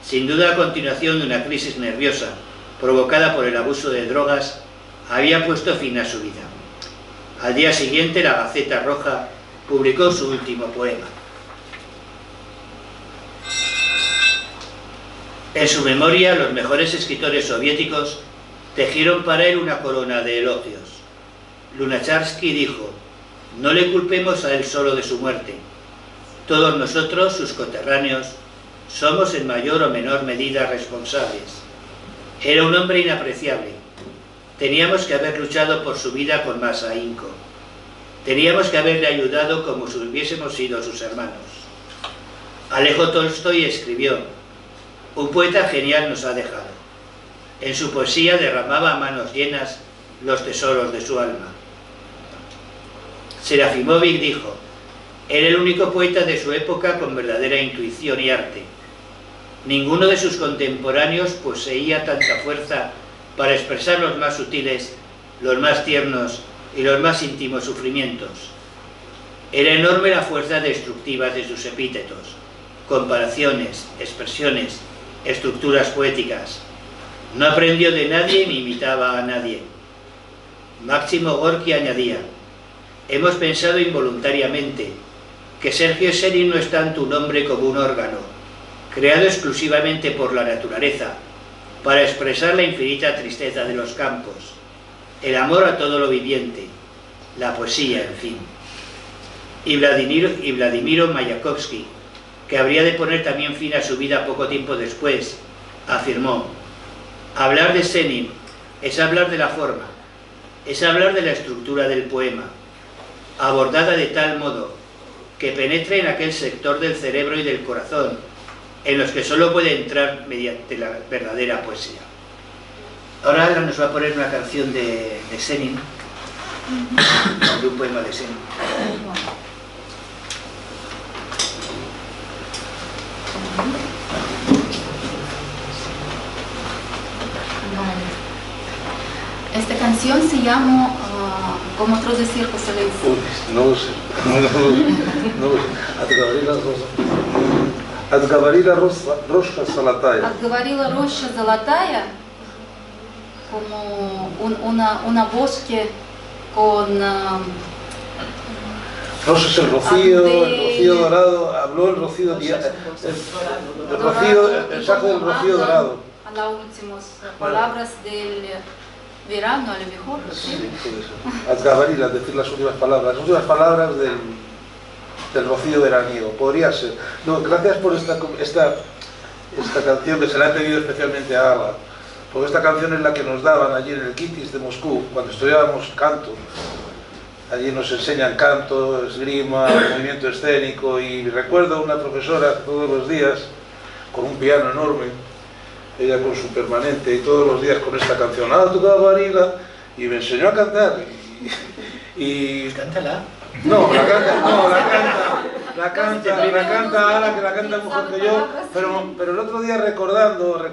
sin duda a continuación de una crisis nerviosa provocada por el abuso de drogas, había puesto fin a su vida. Al día siguiente, la Gaceta Roja publicó su último poema. En su memoria, los mejores escritores soviéticos tejieron para él una corona de elogios. Lunacharsky dijo: no le culpemos a él solo de su muerte. Todos nosotros, sus coterráneos, somos en mayor o menor medida responsables. Era un hombre inapreciable. Teníamos que haber luchado por su vida con más ahínco. Teníamos que haberle ayudado como si hubiésemos sido sus hermanos. Alejo Tolstoy escribió: un poeta genial nos ha dejado. En su poesía derramaba a manos llenas los tesoros de su alma. Serafimovic dijo: era el único poeta de su época con verdadera intuición y arte. Ninguno de sus contemporáneos poseía tanta fuerza para expresar los más sutiles, los más tiernos y los más íntimos sufrimientos. Era enorme la fuerza destructiva de sus epítetos, comparaciones, expresiones, estructuras poéticas. No aprendió de nadie ni imitaba a nadie. Máximo Gorki añadía: hemos pensado involuntariamente que Sergio Senin no es tanto un hombre como un órgano, creado exclusivamente por la naturaleza, para expresar la infinita tristeza de los campos, el amor a todo lo viviente, la poesía, en fin. Y Vladimiro Mayakovsky, que habría de poner también fin a su vida poco tiempo después, afirmó: hablar de Senin es hablar de la forma, es hablar de la estructura del poema, abordada de tal modo que penetre en aquel sector del cerebro y del corazón, en los que solo puede entrar mediante la verdadera poesía. Ahora Ala nos va a poner una canción de Senin, de un poema de Senin. Esta canción se llama «Como otros desiertos se le dice». Uy, no lo sé. No lo sé. Отговорила роща золотая. Отговорила роща золотая, como una bosque con... Rosas es el rocío dorado, habló el rocío, el saco del rocío dorado. A las últimas palabras del verano, a lo mejor, ¿sí? Atgabarila, decir las últimas palabras del rocío veraniego, podría ser. No, gracias por esta canción que se la he pedido especialmente a Ala, porque esta canción es la que nos daban allí en el Kitis de Moscú, cuando estudiábamos canto. Allí nos enseñan canto, esgrima, movimiento escénico, y recuerdo a una profesora todos los días, con un piano enorme, ella con su permanente, y todos los días con esta canción, Atgabarila, y me enseñó a cantar. Y Cántala. No, la canta Ala, que la canta mejor que yo, pero el otro día recordando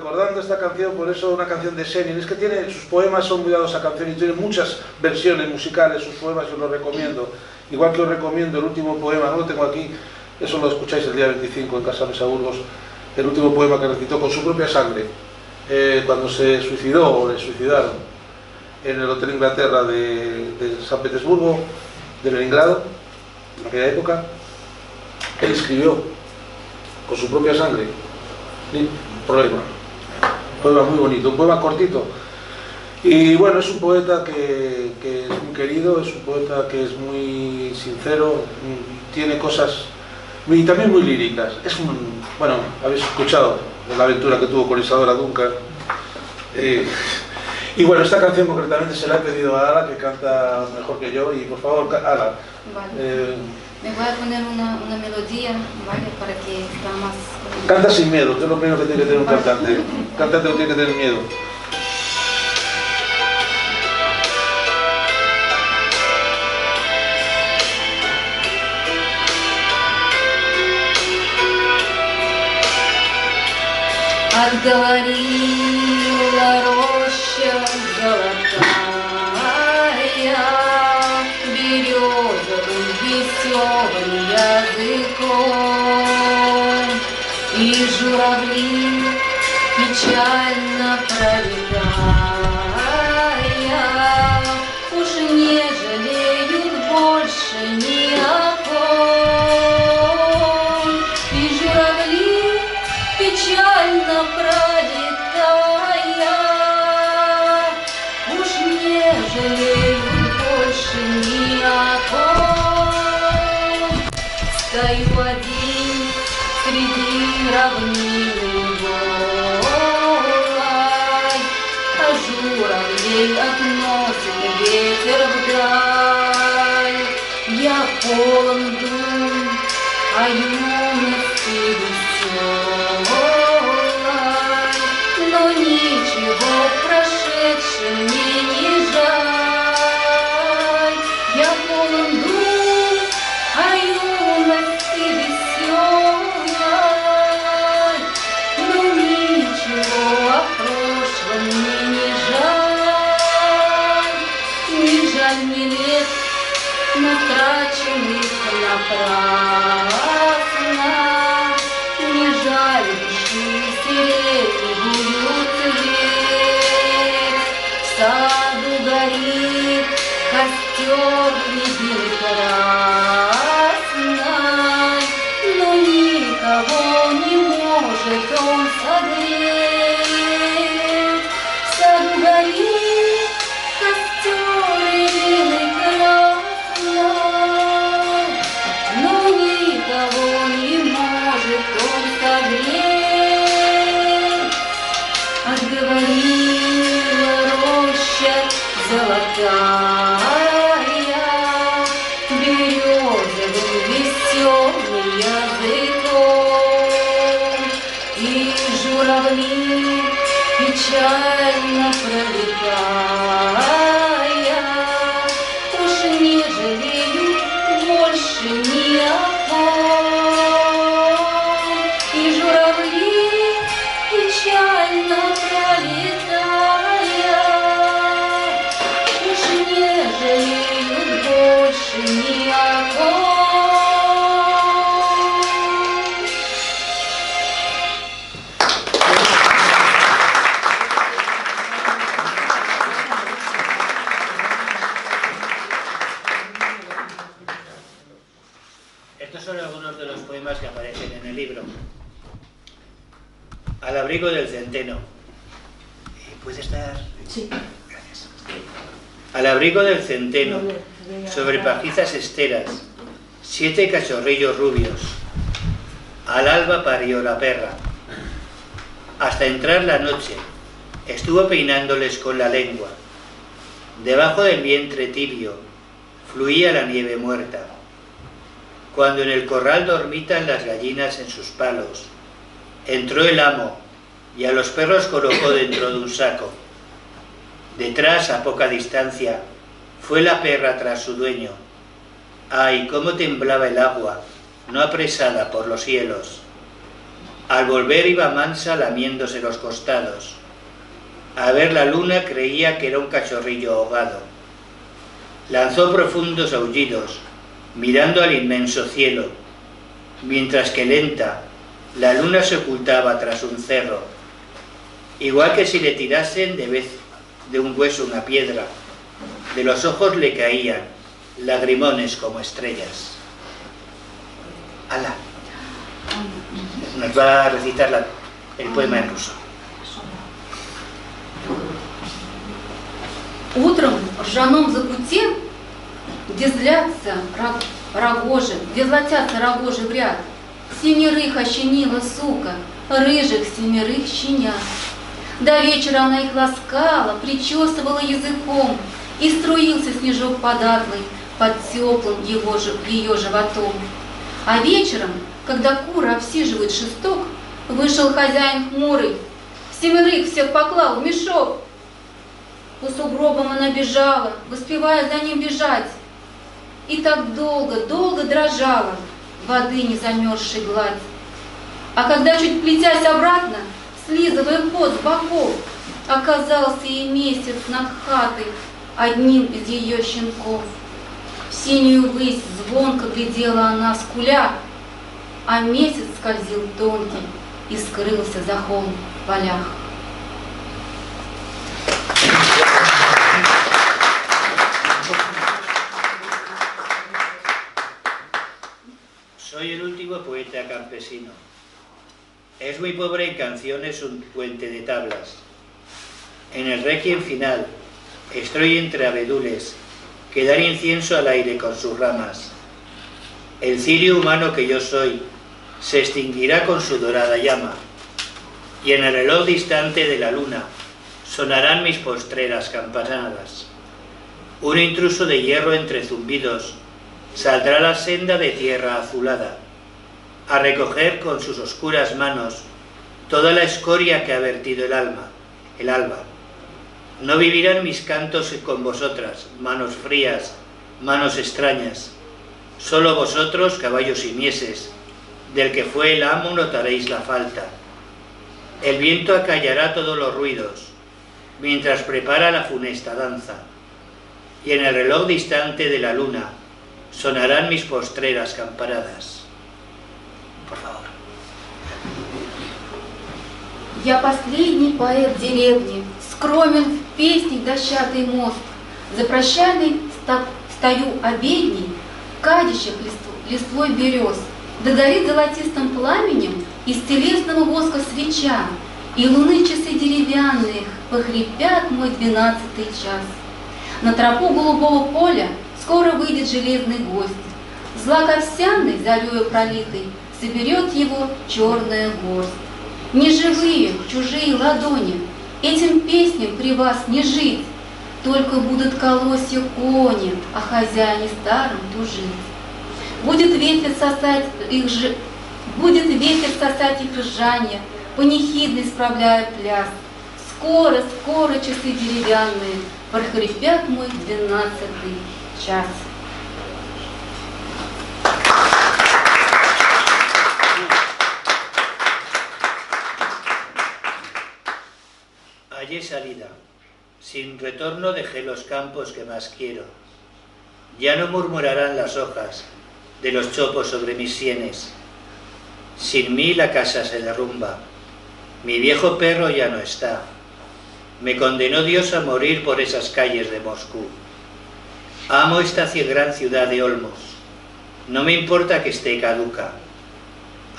esta canción, por eso una canción de Senin, es que sus poemas son muy dados a canción y tiene muchas versiones musicales, sus poemas yo los recomiendo, igual que os recomiendo el último poema, no lo tengo aquí, eso lo escucháis el día 25 en Casa Mesa Burgos, el último poema que recitó con su propia sangre, cuando se suicidó o le suicidaron en el Hotel Inglaterra de San Petersburgo, de Leningrado, en aquella época. Él escribió con su propia sangre un poema muy bonito, un poema cortito, y bueno, es un poeta que es muy querido, es un poeta que es muy sincero, tiene cosas y también muy líricas. Bueno, habéis escuchado la aventura que tuvo con Isadora Duncan, y bueno, esta canción concretamente se la he pedido a Ala, que canta mejor que yo, y por favor, Ala. Vale. Me voy a poner una melodía, ¿vale? Para que está más... Canta sin miedo, que es lo primero que tiene que tener un cantante. Un cantante no tiene que tener miedo. Отговорила роща золотая березовым веселым языком, и журавли печально пролетая уж не жалеют больше ни о ком, и журавли печально пролетая уж не жалеют больше ни о ком. Стою один среди равнины голой, а журавлей относит ветер вдаль. Я полон дум о юности веселой, но ничего в прошедшем мне не жаль. Я полон дум о юности веселой, но ничего о прошлом мне не жаль. Не жаль мне лет, натраченных на горит костер резины красной, но никого не может он согреть. В саду горит костер резины красной, но никого не может он согреть. Отговорила роща золотая березовым веселым языком, и журавли печально пролетая уж не жалеют больше ни о ком. И журавли печально пролетая уж не жалеют больше ни о ком. Estos son algunos de los poemas que aparecen en el libro. Al abrigo del centeno. ¿Puede estar? Sí. Gracias. Al abrigo del centeno, sobre pajizas esteras, 7 cachorrillos rubios. Al alba parió la perra. Hasta entrar la noche, estuvo peinándoles con la lengua. Debajo del vientre tibio, fluía la nieve muerta. Cuando en el corral dormitan las gallinas en sus palos, entró el amo y a los perros colocó dentro de un saco. Detrás, a poca distancia, fue la perra tras su dueño. ¡Ay, cómo temblaba el agua, no apresada por los hielos! Al volver iba mansa lamiéndose los costados. A ver la luna creía que era un cachorrillo ahogado. Lanzó profundos aullidos, mirando al inmenso cielo, mientras que lenta la luna se ocultaba tras un cerro, igual que si le tirasen de vez de un hueso una piedra. De los ojos le caían lagrimones como estrellas. Ala, nos va a recitar el poema en ruso. Утром в ржаном закуте, где злятся рогожи, где златятся рогожи в ряд, 7 ощенила сука, рыжих 7 щенят. До вечера она их ласкала, причесывала языком, и струился снежок податный под теплым ее животом. А вечером, когда куры обсиживают шесток, вышел хозяин хмурый, 7 всех поклал в мешок. По сугробам она бежала, успевая за ним бежать, и так долго, долго дрожала воды незамерзшей гладь. А когда, чуть плетясь обратно, слизывая пот с боков, оказался ей месяц над хатой, одним из ее щенков. В синюю высь звонко глядела она, скуля, а месяц скользил тонкий и скрылся за холм в полях. Soy el último poeta campesino. Es muy pobre en canciones un puente de tablas. En el requiem final estoy entre abedules que dan incienso al aire con sus ramas. El cirio humano que yo soy se extinguirá con su dorada llama, y en el reloj distante de la luna sonarán mis postreras campanadas. Un intruso de hierro entre zumbidos saldrá a la senda de tierra azulada, a recoger con sus oscuras manos toda la escoria que ha vertido el alba. No vivirán mis cantos con vosotras, manos frías, manos extrañas. Solo vosotros, caballos y mieses, del que fue el amo notaréis la falta. El viento acallará todos los ruidos, mientras prepara la funesta danza, y en el reloj distante de la luna sonarán mis postreras campanadas. Por favor. Я последний поэт деревни, скромен в песнях дощатый мост. За прощальной стою обедней, кадящих листвой берез, да горит золотистым пламенем из телесного воска свеча, и луны часы деревянные похрипят мой 12-й час. На тропу голубого поля скоро выйдет железный гость, злак овсяный, зарею пролитый, соберет его черная горсть. Неживые, чужие ладони, этим песням при вас не жить, только будут колосья кони, о хозяине старом тужить. Будет ветер сосать их ржанье, панихидный справляя пляс. Скоро, скоро часы деревянные прохрипят мой 12-й час. Hallé salida. Sin retorno dejé los campos que más quiero. Ya no murmurarán las hojas de los chopos sobre mis sienes. Sin mí la casa se derrumba. Mi viejo perro ya no está. Me condenó Dios a morir por esas calles de Moscú. Amo esta gran ciudad de olmos. No me importa que esté caduca.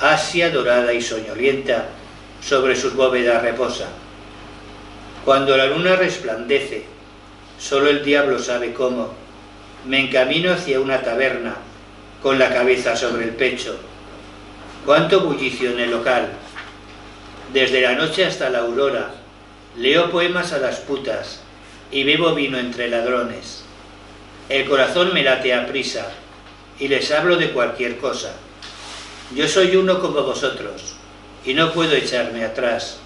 Asia dorada y soñolienta sobre sus bóvedas reposa. Cuando la luna resplandece, solo el diablo sabe cómo, me encamino hacia una taberna, con la cabeza sobre el pecho. Cuánto bullicio en el local. Desde la noche hasta la aurora, leo poemas a las putas y bebo vino entre ladrones. El corazón me late a prisa y les hablo de cualquier cosa. Yo soy uno como vosotros y no puedo echarme atrás.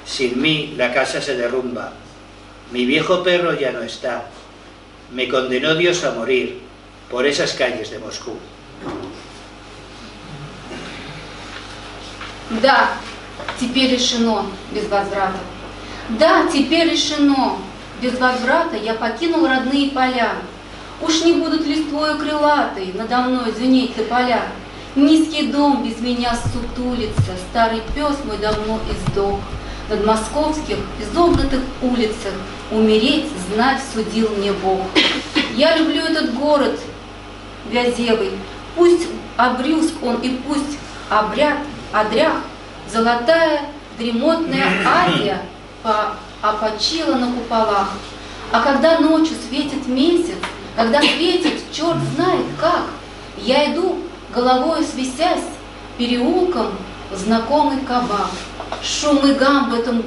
Sin mí la casa se derrumba. Mi viejo perro ya no está. Me condenó Dios a morir por esas calles de Moscú. Да, теперь решено без возврата. Да, теперь решено без возврата. Я покинул родные поля. Уж не будут листвою крылатой надо мной звенеть тополя. Низкий дом без меня сутулится, старый пес мой давно издох. Над московских изогнутых улицах умереть, знать, судил мне Бог. Я люблю этот город вязевый, пусть обрюзг он и пусть одрях, золотая дремотная Азия опочила на куполах. А когда ночью светит месяц, когда светит черт знает как, я иду, головою свисясь, переулком в знакомый кабак. Шум и гам в этом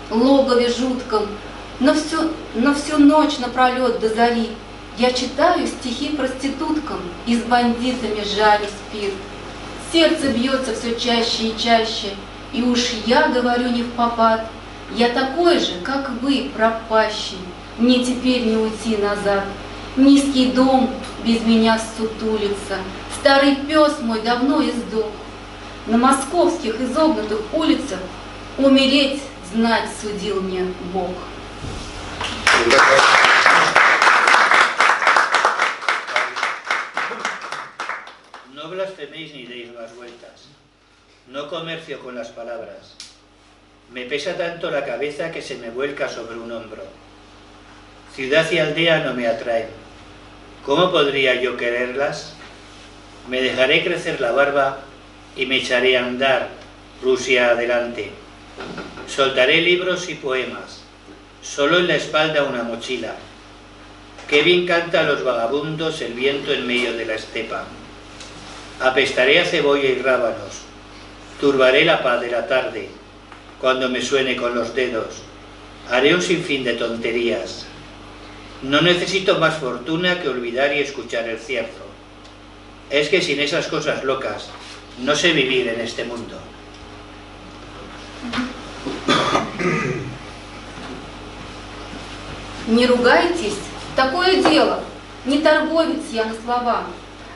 логове жутком, но всю ночь напролет до зари я читаю стихи проституткам и с бандитами жарю спирт. Сердце бьется все чаще и чаще, и уж я говорю не впопад. Я такой же, как вы, пропащий, мне теперь не уйти назад. Низкий дом без меня ссутулится, старый пес мой давно издох. На московских изогнутых улицах умереть, знать, судил мне Бог. No blasfeméis ni deis más vueltas. No comercio con las palabras. Me pesa tanto la cabeza que se me vuelca sobre un hombro. Ciudad y aldea no me atraen. ¿Cómo podría yo quererlas? Me dejaré crecer la barba y me echaré a andar, Rusia adelante. Soltaré libros y poemas, solo en la espalda una mochila. Qué bien canta a los vagabundos el viento en medio de la estepa. Apestaré a cebolla y rábanos, turbaré la paz de la tarde, cuando me suene con los dedos. Haré un sinfín de tonterías. No necesito más fortuna que olvidar y escuchar el cierzo. Es que sin esas cosas locas no sé vivir en este mundo. Не ругайтесь, такое дело, не торговец я на слова.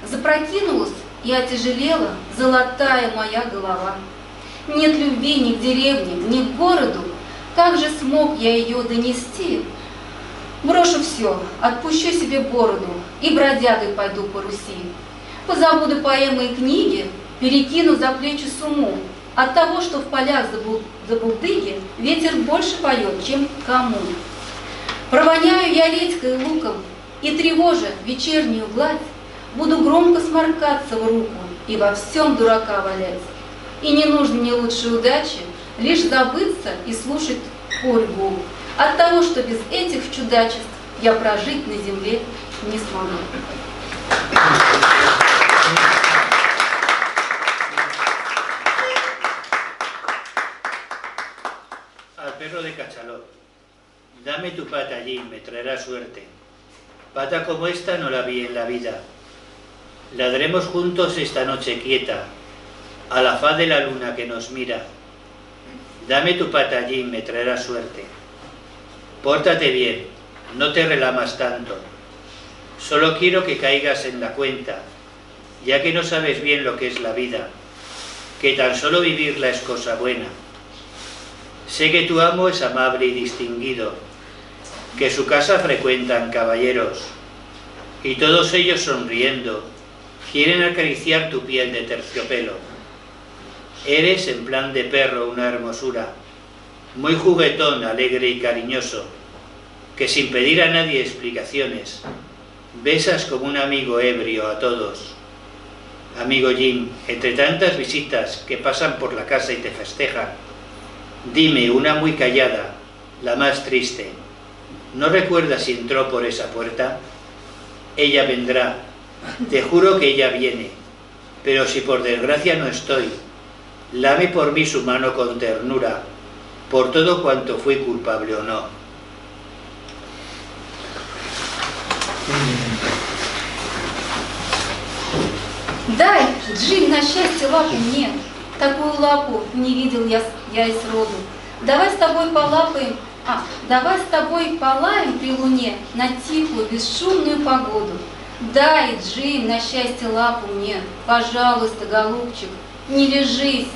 Запрокинулась и отяжелела золотая моя голова. Нет любви ни к деревне, ни к городу, как же смог я ее донести? Брошу все, отпущу себе бороду и бродягой пойду по Руси. Позабуду поэмы и книги, перекину за плечи сумму. От того, что в полях за булдыги ветер больше поет, чем кому. Провоняю я редькой и луком, и тревожа вечернюю гладь, буду громко сморкаться в руку и во всем дурака валять. И не нужно мне лучшей удачи, лишь забыться и слушать польбу от того, что без этих чудачеств я прожить на земле не смогу. Al perro de cachalot: dame tu pata allí, me traerá suerte. Pata como esta no la vi en la vida. Ladremos juntos esta noche quieta, a la faz de la luna que nos mira. Dame tu pata allí, me traerá suerte. Pórtate bien, no te relamas tanto. Solo quiero que caigas en la cuenta, ya que no sabes bien lo que es la vida, que tan solo vivirla es cosa buena. Sé que tu amo es amable y distinguido, que su casa frecuentan caballeros, y todos ellos sonriendo quieren acariciar tu piel de terciopelo. Eres en plan de perro una hermosura, muy juguetón, alegre y cariñoso, que sin pedir a nadie explicaciones, besas como un amigo ebrio a todos. Amigo Jim, entre tantas visitas que pasan por la casa y te festejan, dime una muy callada, la más triste, ¿no recuerdas si entró por esa puerta? Ella vendrá, te juro que ella viene, pero si por desgracia no estoy, lame por mí su mano con ternura, por todo cuanto fui culpable o no. Дай, Джим, на счастье лапу мне. Такую лапу не видел я и сроду. Давай с тобой полапаем, давай с тобой полаем при луне на тихую, бесшумную погоду. Дай, Джим, на счастье лапу мне. Пожалуйста, голубчик, не лежись.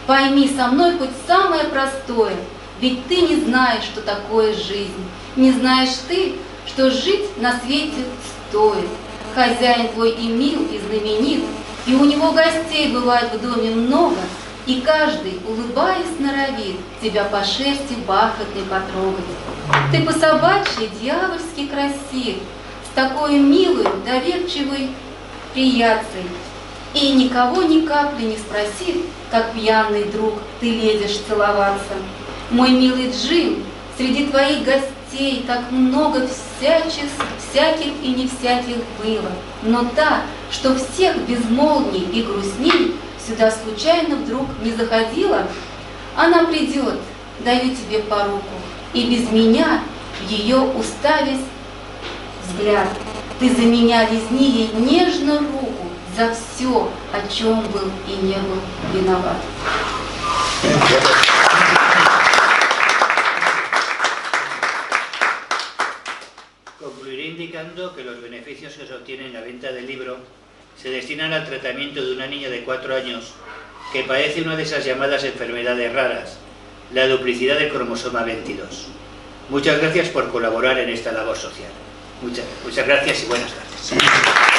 Пойми, со мной хоть самое простое, ведь ты не знаешь, что такое жизнь. Не знаешь ты, что жить на свете стоит. Хозяин твой и мил, и знаменит, и у него гостей бывает в доме много, и каждый, улыбаясь, норовит тебя по шерсти бархатной потрогать. Ты по собачьи дьявольски красив, с такой милой, доверчивой приятцей, и никого ни капли не спросив, как пьяный друг ты лезешь целоваться. Мой милый Джим, среди твоих гостей так много всяких и не всяких было, но та, что всех безмолвней и грустней, сюда случайно вдруг не заходила, она придет, даю тебе по руку, и без меня, ее уставясь взгляд, ты за меня лизни ей нежно руку, за все, о чем был и не был виноват. Concluiré indicando que los beneficios que se obtienen en la venta del libro se destinan al tratamiento de una niña de 4 años que padece una de esas llamadas enfermedades raras, la duplicidad del cromosoma 22. Muchas gracias por colaborar en esta labor social. Muchas gracias y buenas tardes.